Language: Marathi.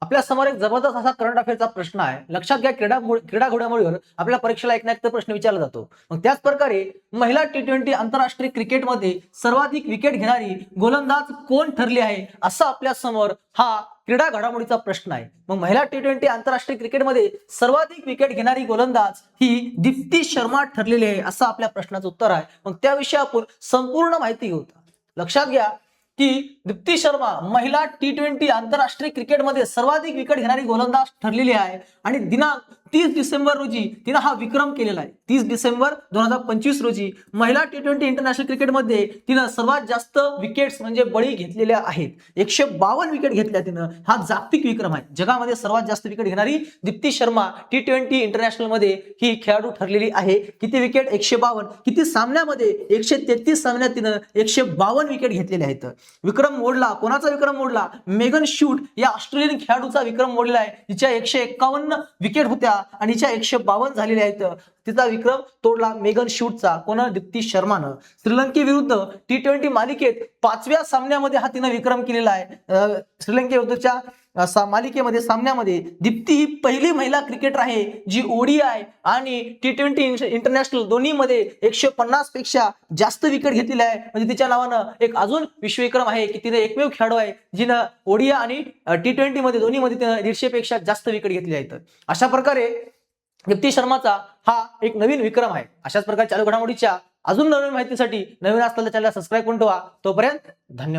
आपल्या समोर एक जबरदस्त असा करंट अफेअरचा प्रश्न आहे. लक्षात घ्या, क्रीडा घडामोडीवर आपल्या परीक्षेला एक ना एक प्रश्न विचारला जातो. मग त्याच प्रकारे महिला T20 आंतरराष्ट्रीय क्रिकेटमध्ये सर्वाधिक विकेट घेणारी गोलंदाज कोण ठरली आहे, असा आपल्या समोर हा क्रीडा घडामोडीचा प्रश्न आहे. मग महिला T20 आंतरराष्ट्रीय क्रिकेटमध्ये सर्वाधिक विकेट घेणारी गोलंदाज ही दीप्ती शर्मा ठरलेली आहे, असं आपल्या प्रश्नाचं उत्तर आहे. मग त्याविषयी आपण संपूर्ण माहिती घेऊ. लक्षात घ्या की दीप्ती शर्मा महिला T20 आंतरराष्ट्रीय क्रिकेटमध्ये सर्वाधिक विकेट घेणारी गोलंदाज ठरलेली आहे आणि दिनांक 30 डिसेंबर रोजी तिने हा विक्रम केलेला आहे. 30 डिसेंबर 2025 रोजी महिला T20 इंटरनॅशनल क्रिकेटमध्ये तिनं सर्वात जास्त विकेट्स म्हणजे बळी घेतलेल्या आहेत. 152 विकेट घेतल्या तिनं. हा जागतिक विक्रम आहे. जगामध्ये सर्वात जास्त विकेट घेणारी दीप्ती शर्मा T20 इंटरनॅशनल मध्ये ही खेळाडू ठरलेली आहे. किती विकेट? 152. किती सामन्यामध्ये? 133 सामन्यात तिनं 152 विकेट घेतलेले आहेत. विक्रम मोडला. कोणाचा विक्रम मोडला? मेगन शूट या ऑस्ट्रेलियन खेळाडूचा विक्रम मोडलेला आहे. तिच्या 151 विकेट होत्या आणि हिच्या 152 झालेल्या आहेत. तिचा विक्रम तोडला मेगन शूटचा. कोण? दीप्ती शर्मानं. श्रीलंकेविरुद्ध T20 मालिकेत 5व्या सामन्यामध्ये हा तिनं विक्रम केलेला आहे. श्रीलंकेविरुद्धच्या मालिकेमध्ये सामन्यामध्ये दीप्ती ही पहिली महिला क्रिकेटर आहे जी ODI आणि T20 इंटरनॅशनल दोन्हीमध्ये 150 पेक्षा जास्त विकेट घेतलेली आहे. म्हणजे तिच्या नावानं एक अजून विश्वविक्रम आहे की तिने एकमेव खेळाडू आहे जिनं ODI आणि T20 मध्ये दोन्हीमध्ये तिनं 150 पेक्षा जास्त विकेट घेतली आहेत. अशा प्रकारे दीप्ती शर्माचा हा एक नवीन विक्रम आहे. अशाच प्रकारे चालू घडामोडीच्या अजून नवीन माहितीसाठी नवीन असलेल्या चॅनलला सबस्क्राईब करून ठेवा. तोपर्यंत धन्यवाद.